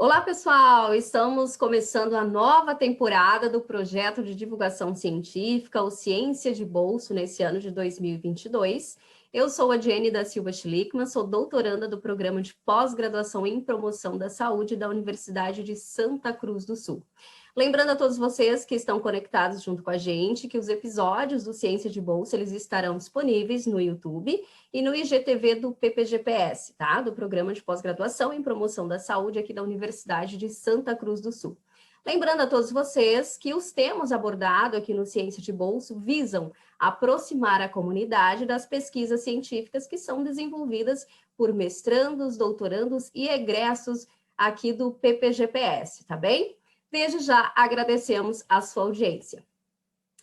Olá, pessoal! Estamos começando a nova temporada do projeto de divulgação científica, o Ciência de Bolso, nesse ano de 2022. Eu sou a Jenny da Silva Schlickman, sou doutoranda do Programa de Pós-Graduação em Promoção da Saúde da Universidade de Santa Cruz do Sul. Lembrando a todos vocês que estão conectados junto com a gente, que os episódios do Ciência de Bolsa, eles estarão disponíveis no YouTube e no IGTV do PPGPS, tá? Do Programa de Pós-Graduação em Promoção da Saúde aqui da Universidade de Santa Cruz do Sul. Lembrando a todos vocês que os temas abordados aqui no Ciência de Bolso visam aproximar a comunidade das pesquisas científicas que são desenvolvidas por mestrandos, doutorandos e egressos aqui do PPGPS, tá bem? Desde já agradecemos a sua audiência.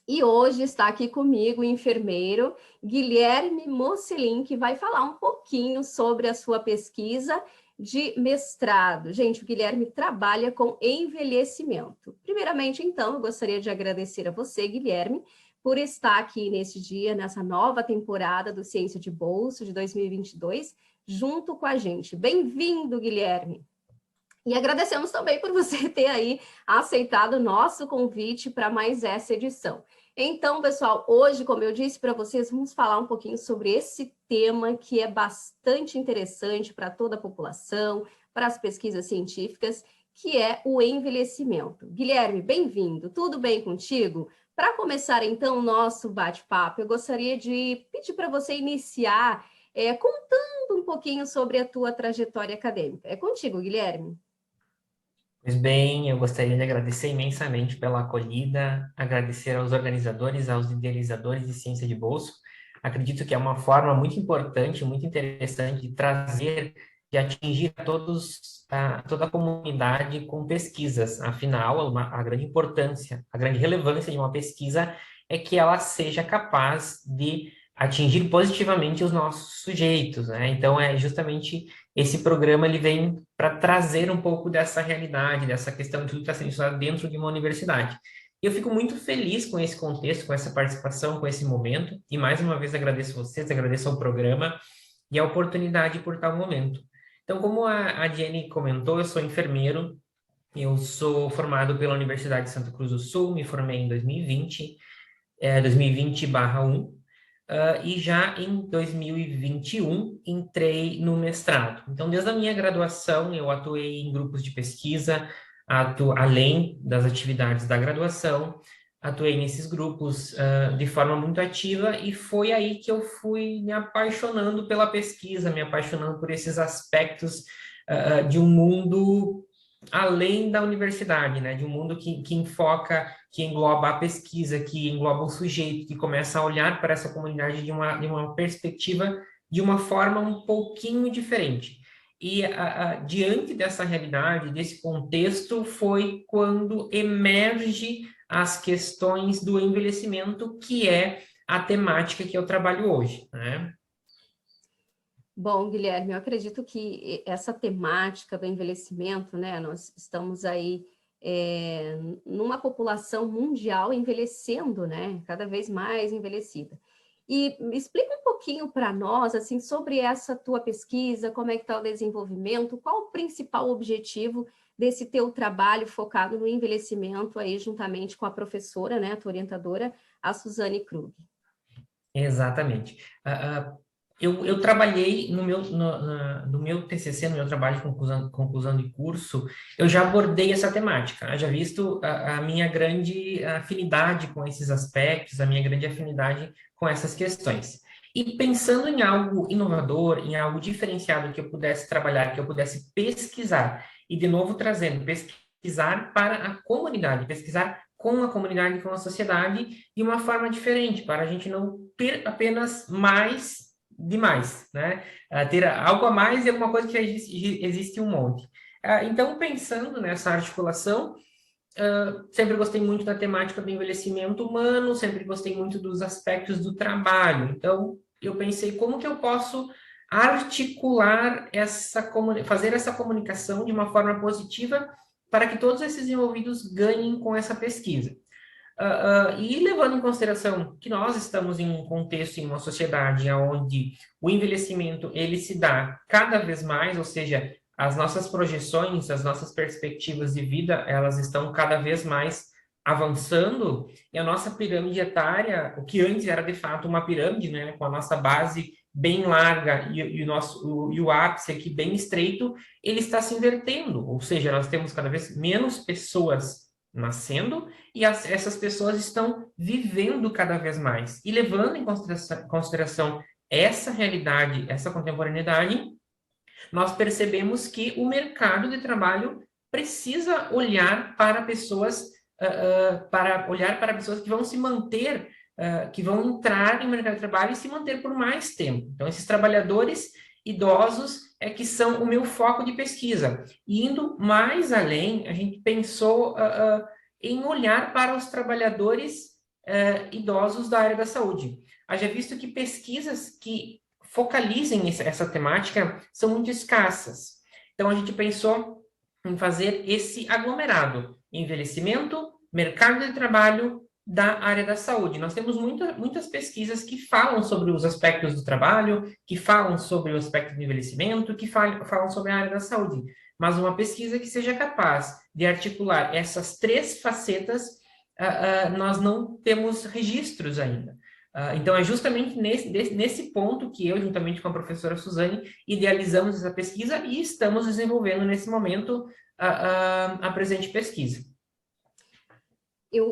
E hoje está aqui comigo o enfermeiro Guilherme Mocelin, que vai falar um pouquinho sobre a sua pesquisa de mestrado. Gente, o Guilherme trabalha com envelhecimento. Primeiramente, então, eu gostaria de agradecer a você, Guilherme, por estar aqui nesse dia, nessa nova temporada do Ciência de Bolso de 2022, junto com a gente. Bem-vindo, Guilherme! E agradecemos também por você ter aí aceitado o nosso convite para mais essa edição. Então, pessoal, hoje, como eu disse para vocês, vamos falar um pouquinho sobre esse tema que é bastante interessante para toda a população, para as pesquisas científicas, que é o envelhecimento. Guilherme, bem-vindo. Tudo bem contigo? Para começar, então, o nosso bate-papo, eu gostaria de pedir para você iniciar contando um pouquinho sobre a tua trajetória acadêmica. É contigo, Guilherme. Pois bem, eu gostaria de agradecer imensamente pela acolhida, agradecer aos organizadores, aos idealizadores de Ciência de Bolso. Acredito que é uma forma muito importante, muito interessante de trazer, de atingir toda a comunidade com pesquisas. Afinal, a grande importância, a grande relevância de uma pesquisa é que ela seja capaz de atingir positivamente os nossos sujeitos, né? Então, é justamente esse programa ele vem para trazer um pouco dessa realidade, dessa questão de tudo que está sendo estudado dentro de uma universidade. E eu fico muito feliz com esse contexto, com essa participação, com esse momento, e mais uma vez agradeço vocês, agradeço ao programa e a oportunidade por tal momento. Então, como a Jenny comentou, eu sou enfermeiro, eu sou formado pela Universidade de Santa Cruz do Sul, me formei em 2020, 2020/1, e já em 2021 entrei no mestrado. Então, desde a minha graduação, eu atuei em grupos de pesquisa, além das atividades da graduação, atuei nesses grupos de forma muito ativa e foi aí que eu fui me apaixonando pela pesquisa, me apaixonando por esses aspectos de um mundo além da universidade, né? De um mundo que enfoca, que engloba a pesquisa, que engloba o sujeito, que começa a olhar para essa comunidade de uma perspectiva, de uma forma um pouquinho diferente. E diante dessa realidade, desse contexto, foi quando emerge as questões do envelhecimento, que é a temática que eu trabalho hoje, né? Bom, Guilherme, eu acredito que essa temática do envelhecimento, né, nós estamos aí numa população mundial envelhecendo, né, cada vez mais envelhecida. E me explica um pouquinho para nós, assim, sobre essa tua pesquisa, como é que está o desenvolvimento, qual o principal objetivo desse teu trabalho focado no envelhecimento aí, juntamente com a professora, né, a tua orientadora, a Suzane Krug. Exatamente. Eu trabalhei no meu TCC, no meu trabalho de conclusão de curso, eu já abordei essa temática, haja visto a minha grande afinidade com esses aspectos, a minha grande afinidade com essas questões. E pensando em algo inovador, em algo diferenciado que eu pudesse trabalhar, que eu pudesse pesquisar, e de novo trazendo, pesquisar para a comunidade, pesquisar com a comunidade, com a sociedade, de uma forma diferente, para a gente não ter apenas mais demais, né? Ter algo a mais e alguma coisa que já existe um monte. Então, pensando nessa articulação, sempre gostei muito da temática do envelhecimento humano, sempre gostei muito dos aspectos do trabalho. Então, eu pensei como que eu posso articular fazer essa comunicação de uma forma positiva para que todos esses envolvidos ganhem com essa pesquisa. E levando em consideração que nós estamos em um contexto, em uma sociedade onde o envelhecimento ele se dá cada vez mais, ou seja, as nossas projeções, as nossas perspectivas de vida, elas estão cada vez mais avançando, e a nossa pirâmide etária, o que antes era de fato uma pirâmide, né, com a nossa base bem larga e o ápice aqui bem estreito, ele está se invertendo, ou seja, nós temos cada vez menos pessoas nascendo e essas pessoas estão vivendo cada vez mais. E levando em consideração essa realidade, essa contemporaneidade, nós percebemos que o mercado de trabalho precisa olhar para pessoas, para pessoas que vão se manter, que vão entrar no mercado de trabalho e se manter por mais tempo. Então, esses trabalhadores idosos é que são o meu foco de pesquisa. E indo mais além, a gente pensou em olhar para os trabalhadores idosos da área da saúde. Haja visto que pesquisas que focalizem essa temática são muito escassas. Então, a gente pensou em fazer esse aglomerado: envelhecimento, mercado de trabalho da área da saúde. Nós temos muitas pesquisas que falam sobre os aspectos do trabalho, que falam sobre o aspecto do envelhecimento, que falam sobre a área da saúde. Mas uma pesquisa que seja capaz de articular essas três facetas, nós não temos registros ainda. Então, é justamente nesse ponto que eu, juntamente com a professora Suzane, idealizamos essa pesquisa e estamos desenvolvendo, nesse momento, a presente pesquisa.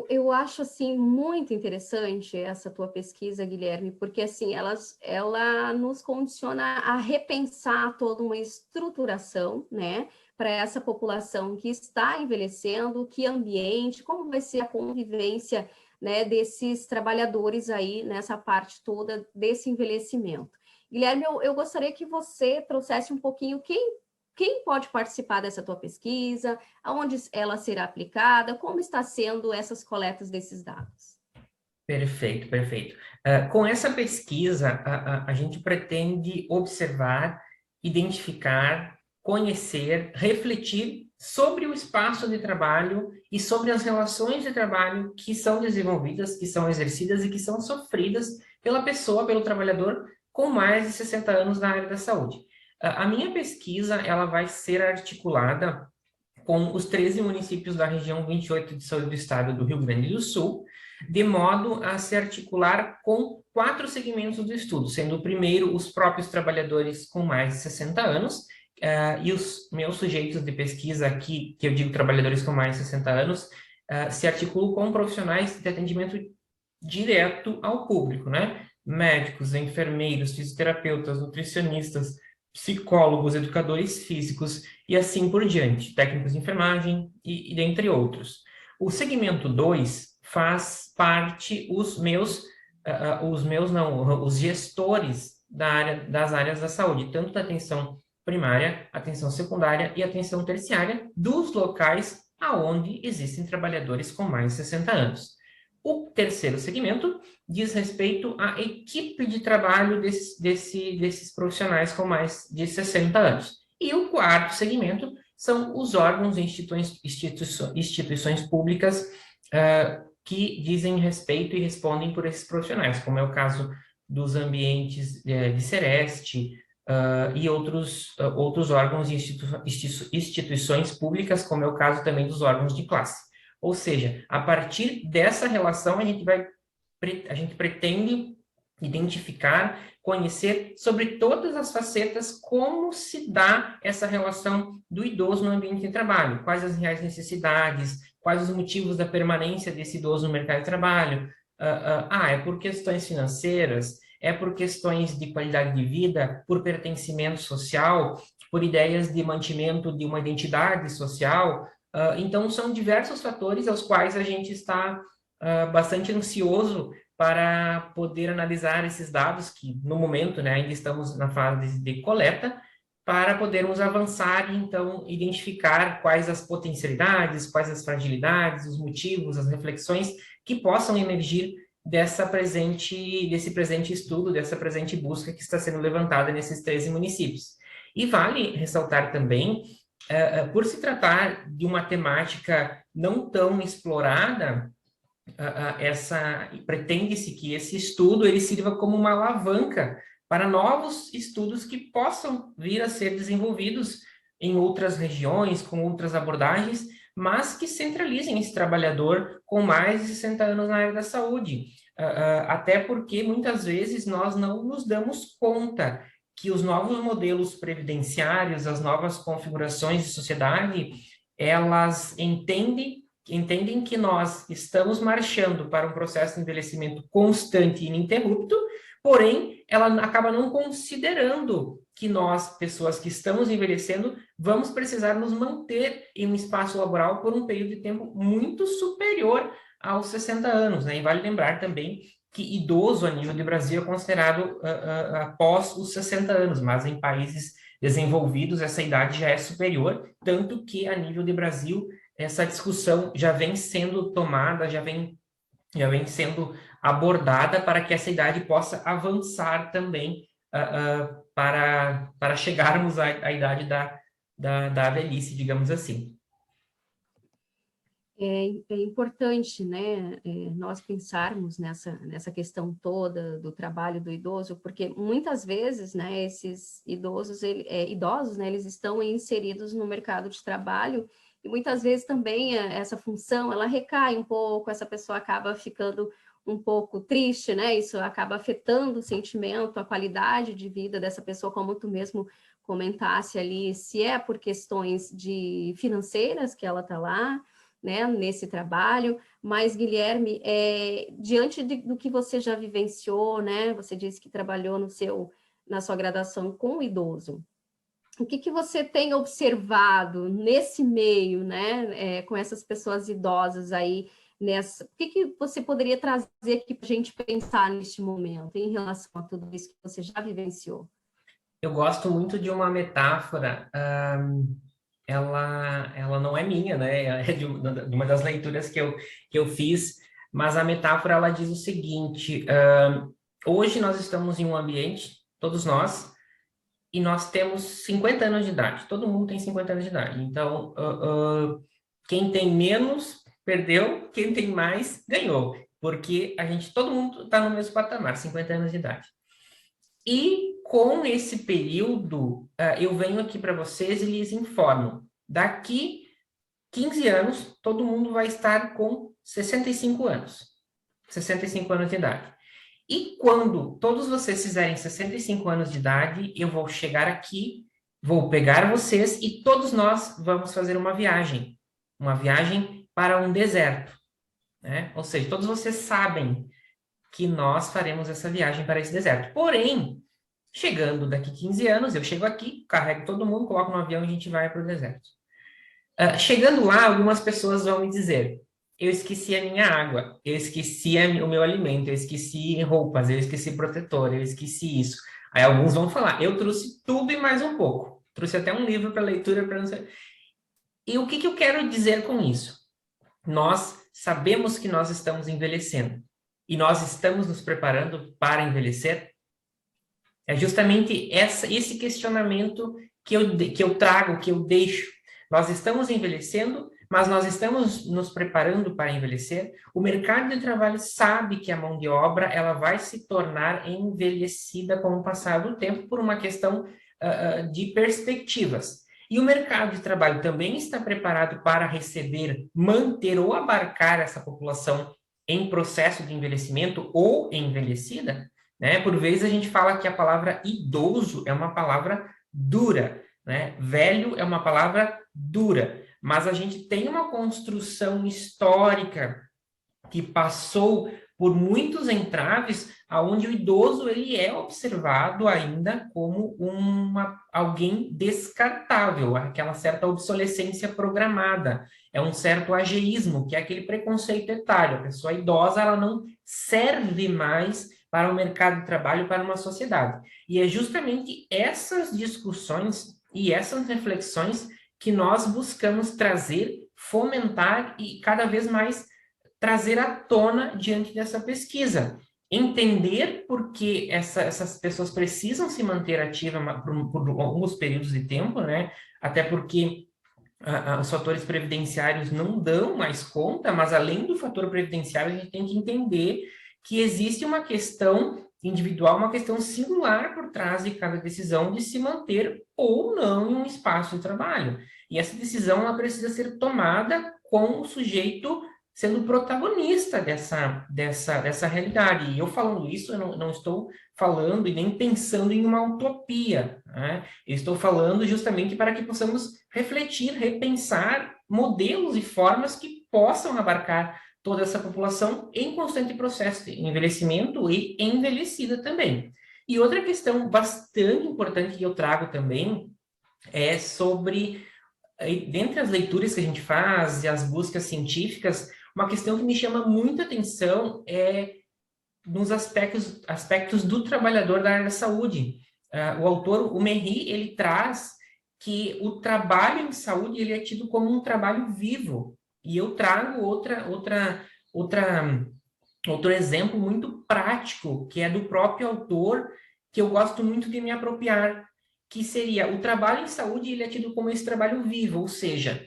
Eu acho, assim, muito interessante essa tua pesquisa, Guilherme, porque, assim, ela nos condiciona a repensar toda uma estruturação, né, para essa população que está envelhecendo, que ambiente, como vai ser a convivência, né, desses trabalhadores aí nessa parte toda desse envelhecimento. Guilherme, eu gostaria que você trouxesse um pouquinho quem pode participar dessa tua pesquisa, aonde ela será aplicada, como está sendo essas coletas desses dados. Perfeito, perfeito. Com essa pesquisa, a gente pretende observar, identificar, conhecer, refletir sobre o espaço de trabalho e sobre as relações de trabalho que são desenvolvidas, que são exercidas e que são sofridas pela pessoa, pelo trabalhador com mais de 60 anos na área da saúde. A minha pesquisa, ela vai ser articulada com os 13 municípios da região 28 de saúde do estado do Rio Grande do Sul, de modo a se articular com 4 segmentos do estudo, sendo o primeiro os próprios trabalhadores com mais de 60 anos, e os meus sujeitos de pesquisa aqui, que eu digo trabalhadores com mais de 60 anos, se articulam com profissionais de atendimento direto ao público, né? Médicos, enfermeiros, fisioterapeutas, nutricionistas, psicólogos, educadores físicos e assim por diante, técnicos de enfermagem e dentre outros. O segmento 2 faz parte os gestores das áreas da saúde, tanto da atenção primária, atenção secundária e atenção terciária dos locais aonde existem trabalhadores com mais de 60 anos. O terceiro segmento diz respeito à equipe de trabalho desses profissionais com mais de 60 anos. E o quarto segmento são os órgãos e instituições públicas que dizem respeito e respondem por esses profissionais, como é o caso dos ambientes de Sereste e outros órgãos e instituições públicas, como é o caso também dos órgãos de classe. Ou seja, a partir dessa relação, a gente pretende identificar, conhecer sobre todas as facetas como se dá essa relação do idoso no ambiente de trabalho, quais as reais necessidades, quais os motivos da permanência desse idoso no mercado de trabalho. É por questões financeiras, é por questões de qualidade de vida, por pertencimento social, por ideias de mantimento de uma identidade social. Então, são diversos fatores aos quais a gente está bastante ansioso para poder analisar esses dados, que no momento, né, ainda estamos na fase de coleta, para podermos avançar e, então, identificar quais as potencialidades, quais as fragilidades, os motivos, as reflexões que possam emergir desse presente estudo, dessa presente busca que está sendo levantada nesses 13 municípios. E vale ressaltar também, por se tratar de uma temática não tão explorada, pretende-se que esse estudo ele sirva como uma alavanca para novos estudos que possam vir a ser desenvolvidos em outras regiões, com outras abordagens, mas que centralizem esse trabalhador com mais de 60 anos na área da saúde. Até porque, muitas vezes, nós não nos damos conta que os novos modelos previdenciários, as novas configurações de sociedade, elas entendem que nós estamos marchando para um processo de envelhecimento constante e ininterrupto, porém, ela acaba não considerando que nós, pessoas que estamos envelhecendo, vamos precisar nos manter em um espaço laboral por um período de tempo muito superior aos 60 anos, né? E vale lembrar também que idoso a nível de Brasil é considerado após os 60 anos, mas em países desenvolvidos essa idade já é superior, tanto que a nível de Brasil essa discussão já vem sendo tomada, já vem sendo abordada para que essa idade possa avançar também para chegarmos à idade da velhice, digamos assim. É importante, né, nós pensarmos nessa questão toda do trabalho do idoso, porque muitas vezes, né, esses idosos, né, eles estão inseridos no mercado de trabalho e muitas vezes também essa função, ela recai um pouco, essa pessoa acaba ficando um pouco triste, né, isso acaba afetando o sentimento, a qualidade de vida dessa pessoa, como tu mesmo comentasse ali, se é por questões financeiras que ela está lá, né, nesse trabalho, mas, Guilherme, diante do que você já vivenciou, né, você disse que trabalhou na sua graduação com o idoso, o que você tem observado nesse meio, né, com essas pessoas idosas aí, o que você poderia trazer aqui para a gente pensar neste momento, em relação a tudo isso que você já vivenciou? Eu gosto muito de uma metáfora, ela não é minha, né? É de uma das leituras que eu fiz, mas a metáfora ela diz o seguinte: hoje nós estamos em um ambiente, todos nós, e nós temos 50 anos de idade. Todo mundo tem 50 anos de idade. Então, quem tem menos perdeu, quem tem mais ganhou, porque todo mundo está no mesmo patamar, 50 anos de idade. E com esse período, eu venho aqui para vocês e lhes informo. Daqui 15 anos, todo mundo vai estar com 65 anos. 65 anos de idade. E quando todos vocês fizerem 65 anos de idade, eu vou chegar aqui, vou pegar vocês e todos nós vamos fazer uma viagem. Uma viagem para um deserto, né? Ou seja, todos vocês sabem que nós faremos essa viagem para esse deserto. Porém, chegando daqui 15 anos, eu chego aqui, carrego todo mundo, coloco no avião e a gente vai para o deserto. Chegando lá, algumas pessoas vão me dizer: eu esqueci a minha água, eu esqueci o meu alimento, eu esqueci roupas, eu esqueci protetor, eu esqueci isso. Aí alguns vão falar: eu trouxe tudo e mais um pouco. Trouxe até um livro para leitura. E o que eu quero dizer com isso? Nós sabemos que nós estamos envelhecendo. E nós estamos nos preparando para envelhecer? É justamente esse questionamento que eu trago, que eu deixo. Nós estamos envelhecendo, mas nós estamos nos preparando para envelhecer. O mercado de trabalho sabe que a mão de obra ela vai se tornar envelhecida com o passar do tempo por uma questão de perspectivas. E o mercado de trabalho também está preparado para receber, manter ou abarcar essa população em processo de envelhecimento ou envelhecida, né? Por vezes a gente fala que a palavra idoso é uma palavra dura, né? Velho é uma palavra dura, mas a gente tem uma construção histórica que passou por muitos entraves, aonde o idoso ele é observado ainda como alguém descartável, aquela certa obsolescência programada, é um certo ageísmo, que é aquele preconceito etário. A pessoa idosa ela não serve mais para o mercado de trabalho, para uma sociedade. E é justamente essas discussões e essas reflexões que nós buscamos trazer, fomentar e cada vez mais trazer à tona diante dessa pesquisa. Entender por que essas pessoas precisam se manter ativas por alguns períodos de tempo, né? Até porque os fatores previdenciários não dão mais conta, mas além do fator previdenciário, a gente tem que entender que existe uma questão individual, uma questão singular por trás de cada decisão de se manter ou não em um espaço de trabalho. E essa decisão ela precisa ser tomada com o sujeito sendo protagonista dessa realidade. E eu falando isso, eu não estou falando e nem pensando em uma utopia, né? Eu estou falando justamente para que possamos refletir, repensar modelos e formas que possam abarcar toda essa população em constante processo de envelhecimento e envelhecida também. E outra questão bastante importante que eu trago também é sobre, dentre as leituras que a gente faz e as buscas científicas, uma questão que me chama muita atenção é nos aspectos do trabalhador da área da saúde. O autor, o Merri, ele traz que o trabalho em saúde ele é tido como um trabalho vivo. E eu trago outro exemplo muito prático, que é do próprio autor, que eu gosto muito de me apropriar, que seria o trabalho em saúde, ele é tido como esse trabalho vivo, ou seja,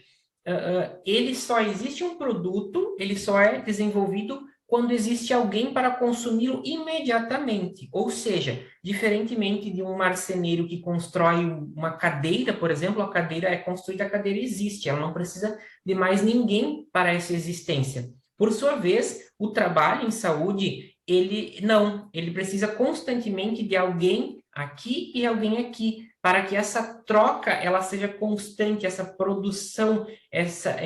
ele só existe um produto, ele só é desenvolvido quando existe alguém para consumi-lo imediatamente. Ou seja, diferentemente de um marceneiro que constrói uma cadeira, por exemplo, a cadeira é construída, a cadeira existe, ela não precisa de mais ninguém para essa existência. Por sua vez, o trabalho em saúde, ele precisa constantemente de alguém aqui e alguém aqui, para que essa troca ela seja constante, essa produção,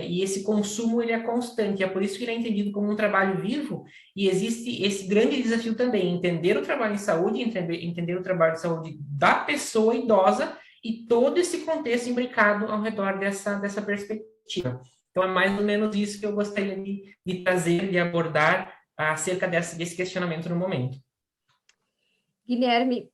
e esse consumo ele é constante. É por isso que ele é entendido como um trabalho vivo, e existe esse grande desafio também, entender o trabalho em saúde, entender o trabalho de saúde da pessoa idosa e todo esse contexto imbricado ao redor dessa perspectiva. Então, é mais ou menos isso que eu gostaria de trazer, de abordar acerca desse questionamento no momento. Guilherme,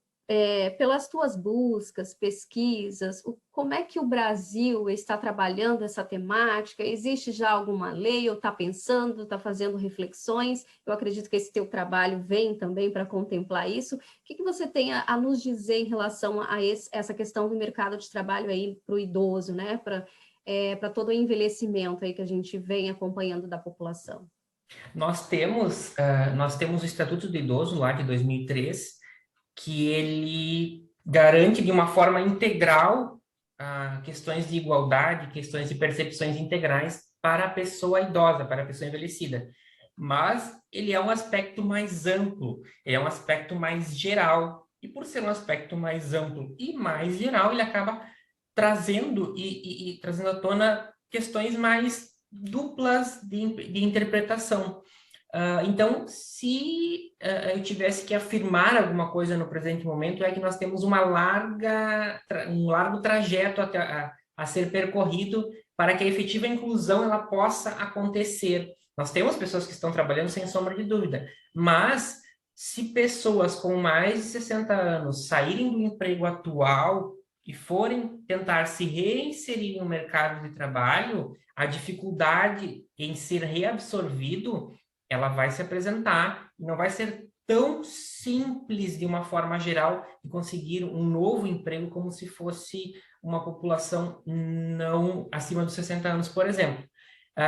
pelas tuas buscas, pesquisas, como é que o Brasil está trabalhando essa temática? Existe já alguma lei, ou está pensando, está fazendo reflexões? Eu acredito que esse teu trabalho vem também para contemplar isso. O que você tem a nos dizer em relação a essa questão do mercado de trabalho aí para o idoso, né? Para todo o envelhecimento aí que a gente vem acompanhando da população? Nós temos o Estatuto do Idoso lá de 2003, que ele garante de uma forma integral questões de igualdade, questões de percepções integrais para a pessoa idosa, para a pessoa envelhecida. Mas ele é um aspecto mais amplo, ele é um aspecto mais geral. E por ser um aspecto mais amplo e mais geral, ele acaba trazendo e trazendo à tona questões mais duplas de interpretação. Então, se eu tivesse que afirmar alguma coisa no presente momento, é que nós temos um largo trajeto a ser percorrido para que a efetiva inclusão ela possa acontecer. Nós temos pessoas que estão trabalhando sem sombra de dúvida, mas se pessoas com mais de 60 anos saírem do emprego atual e forem tentar se reinserir no mercado de trabalho, a dificuldade em ser reabsorvido ela vai se apresentar e não vai ser tão simples de uma forma geral de conseguir um novo emprego como se fosse uma população não acima dos 60 anos, por exemplo.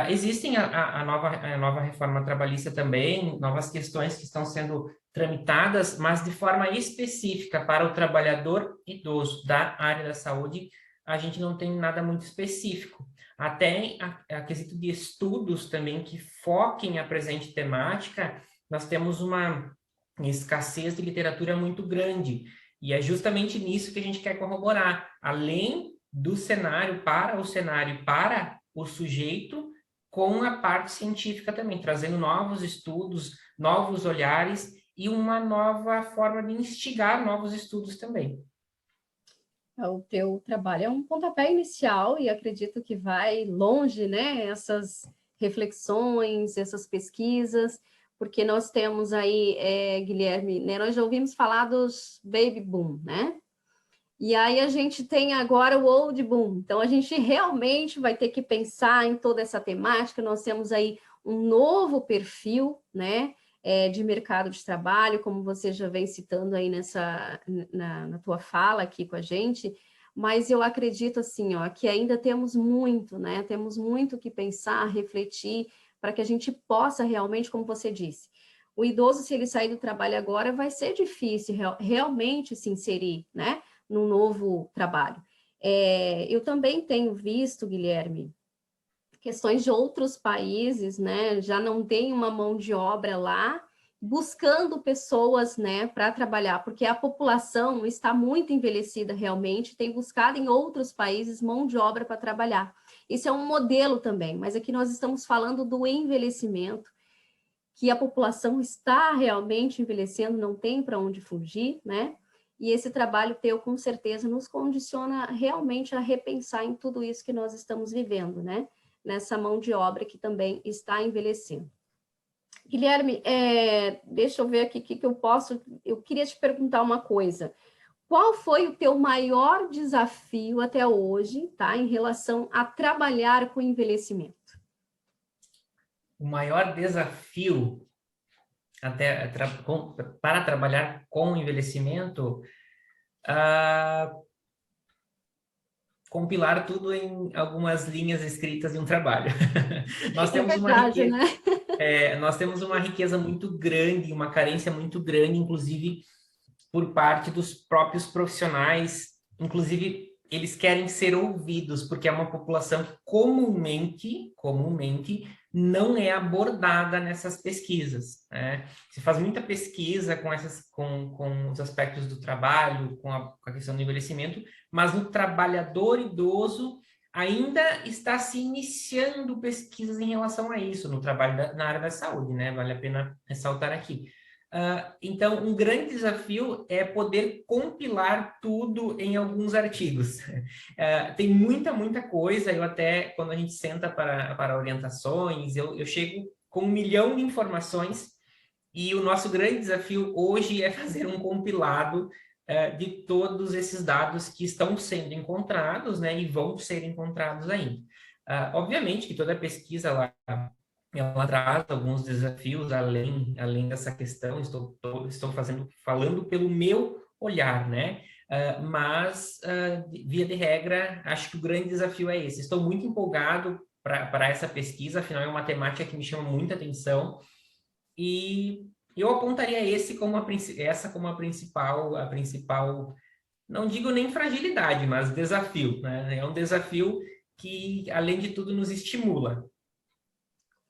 Existem a nova reforma trabalhista também, novas questões que estão sendo tramitadas, mas de forma específica para o trabalhador idoso da área da saúde, a gente não tem nada muito específico. Até a quesito de estudos também que foquem a presente temática, nós temos uma escassez de literatura muito grande. E é justamente nisso que a gente quer corroborar. Além do cenário para o sujeito, com a parte científica também, trazendo novos estudos, novos olhares e uma nova forma de instigar novos estudos também. O teu trabalho é um pontapé inicial e acredito que vai longe, né? Essas reflexões, essas pesquisas, porque nós temos aí, Guilherme, né? Nós já ouvimos falar dos baby boom, né? E aí a gente tem agora o old boom. Então a gente realmente vai ter que pensar em toda essa temática. Nós temos aí um novo perfil, né? De mercado de trabalho, como você já vem citando aí na tua fala aqui com a gente, mas eu acredito assim, ó, que ainda temos muito, né? Temos muito que pensar, refletir, para que a gente possa realmente, como você disse, o idoso, se ele sair do trabalho agora, vai ser difícil realmente se inserir, né? Num novo trabalho. Eu também tenho visto, Guilherme, questões de outros países, né? Já não tem uma mão de obra lá buscando pessoas, né, para trabalhar, porque a população está muito envelhecida realmente, tem buscado em outros países mão de obra para trabalhar. Isso é um modelo também, mas aqui nós estamos falando do envelhecimento, que a população está realmente envelhecendo, não tem para onde fugir, né? E esse trabalho teu, com certeza, nos condiciona realmente a repensar em tudo isso que nós estamos vivendo, né? Nessa mão de obra que também está envelhecendo. Guilherme, deixa eu ver aqui o que eu posso... Eu queria te perguntar uma coisa. Qual foi o teu maior desafio até hoje, tá? Em relação a trabalhar com envelhecimento? O maior desafio para trabalhar com envelhecimento, ah, compilar tudo em algumas linhas escritas de um trabalho. Nós É temos uma verdade, riqueza, né? nós temos uma riqueza muito grande, uma carência muito grande, inclusive por parte dos próprios profissionais, inclusive eles querem ser ouvidos, porque é uma população que comumente não é abordada nessas pesquisas, né? Se faz muita pesquisa com os aspectos do trabalho, com a questão do envelhecimento, mas no trabalhador idoso ainda está se iniciando pesquisas em relação a isso, no trabalho na área da saúde, né? Vale a pena ressaltar aqui. Então, um grande desafio é poder compilar tudo em alguns artigos. Tem muita coisa, eu até, quando a gente senta para orientações, eu chego com 1 milhão de informações e o nosso grande desafio hoje é fazer um compilado de todos esses dados que estão sendo encontrados, né, e vão ser encontrados ainda. Obviamente que toda pesquisa lá ela traz alguns desafios além dessa questão. Estou falando pelo meu olhar, né? Mas, via de regra, acho que o grande desafio é esse. Estou muito empolgado para essa pesquisa, afinal é uma temática que me chama muita atenção e eu apontaria essa como a principal, não digo nem fragilidade, mas desafio, né? É um desafio que, além de tudo, nos estimula.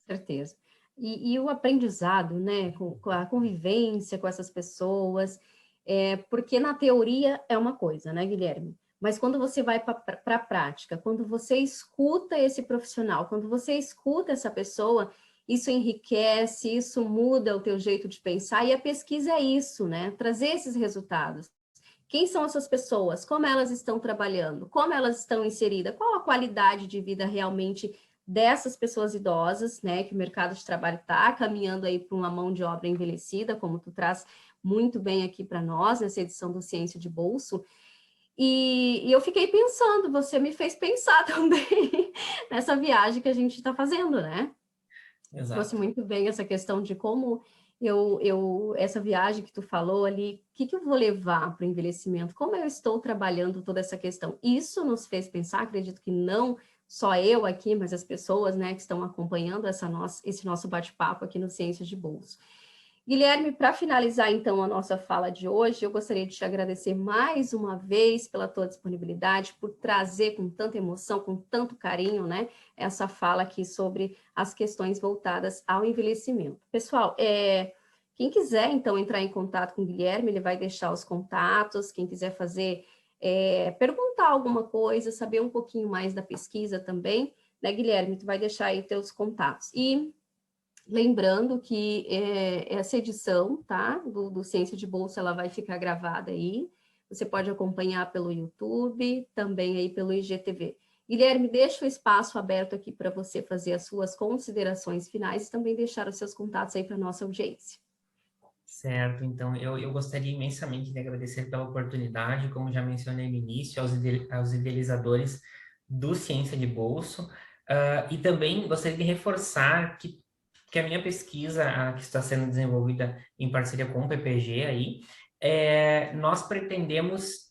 Certeza. E o aprendizado, né, com a convivência com essas pessoas, porque na teoria é uma coisa, né, Guilherme? Mas quando você vai para a prática, quando você escuta esse profissional, quando você escuta essa pessoa, isso enriquece, isso muda o teu jeito de pensar, e a pesquisa é isso, né? Trazer esses resultados. Quem são essas pessoas? Como elas estão trabalhando? Como elas estão inseridas? Qual a qualidade de vida realmente dessas pessoas idosas, né? Que o mercado de trabalho está caminhando aí para uma mão de obra envelhecida, como tu traz muito bem aqui para nós, nessa edição do Ciência de Bolso. E eu fiquei pensando, você me fez pensar também nessa viagem que a gente está fazendo, né? Trouxe Exato. muito bem essa questão de como essa viagem que tu falou ali, o que eu vou levar para o envelhecimento? Como eu estou trabalhando toda essa questão? Isso nos fez pensar, acredito que não só eu aqui, mas as pessoas, né, que estão acompanhando esse nosso bate-papo aqui no Ciências de Bolso. Guilherme, para finalizar então a nossa fala de hoje, eu gostaria de te agradecer mais uma vez pela tua disponibilidade, por trazer com tanta emoção, com tanto carinho, né, essa fala aqui sobre as questões voltadas ao envelhecimento. Pessoal, quem quiser então entrar em contato com o Guilherme, ele vai deixar os contatos, quem quiser fazer, perguntar alguma coisa, saber um pouquinho mais da pesquisa também, né, Guilherme, tu vai deixar aí teus contatos. E lembrando que essa edição, tá, do Ciência de Bolsa, ela vai ficar gravada aí. Você pode acompanhar pelo YouTube, também aí pelo IGTV. Guilherme, deixa o espaço aberto aqui para você fazer as suas considerações finais e também deixar os seus contatos aí para a nossa audiência. Certo, então eu gostaria imensamente de agradecer pela oportunidade, como já mencionei no início, aos idealizadores do Ciência de Bolso, e também gostaria de reforçar que a minha pesquisa, que está sendo desenvolvida em parceria com o PPG aí, nós pretendemos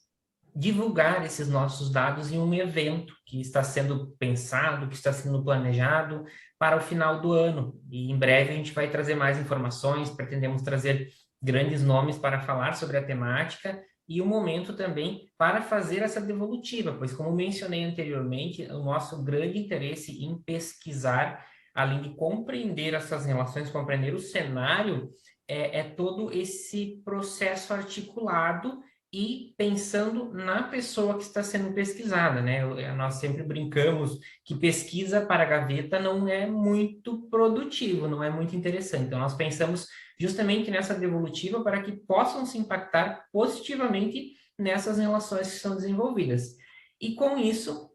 divulgar esses nossos dados em um evento que está sendo pensado, que está sendo planejado para o final do ano. E em breve a gente vai trazer mais informações, pretendemos trazer grandes nomes para falar sobre a temática e o momento também para fazer essa devolutiva, pois, como mencionei anteriormente, o nosso grande interesse em pesquisar, além de compreender essas relações, compreender o cenário, é todo esse processo articulado e pensando na pessoa que está sendo pesquisada, né? Nós sempre brincamos que pesquisa para a gaveta não é muito produtivo, não é muito interessante. Então, nós pensamos justamente nessa devolutiva para que possam se impactar positivamente nessas relações que são desenvolvidas. E com isso,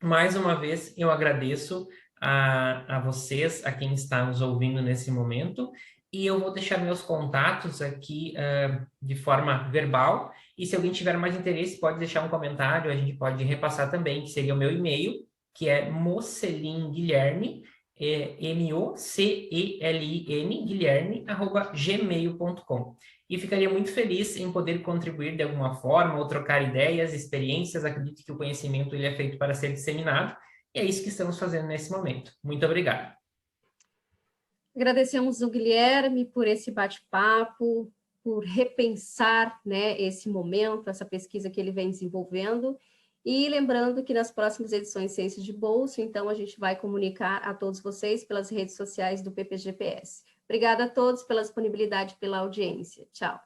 mais uma vez, eu agradeço a vocês, a quem está nos ouvindo nesse momento, e eu vou deixar meus contatos aqui de forma verbal, e se alguém tiver mais interesse, pode deixar um comentário, a gente pode repassar também, que seria o meu e-mail, que é mocelinguilherme, M-O-C-E-L-I-N, Guilherme, @gmail.com. E ficaria muito feliz em poder contribuir de alguma forma, ou trocar ideias, experiências. Acredito que o conhecimento ele é feito para ser disseminado, e é isso que estamos fazendo nesse momento. Muito obrigado. Agradecemos o Guilherme por esse bate-papo, por repensar, né, esse momento, essa pesquisa que ele vem desenvolvendo. E lembrando que nas próximas edições Ciências de Bolso, então, a gente vai comunicar a todos vocês pelas redes sociais do PPGPS. Obrigada a todos pela disponibilidade, pela audiência. Tchau.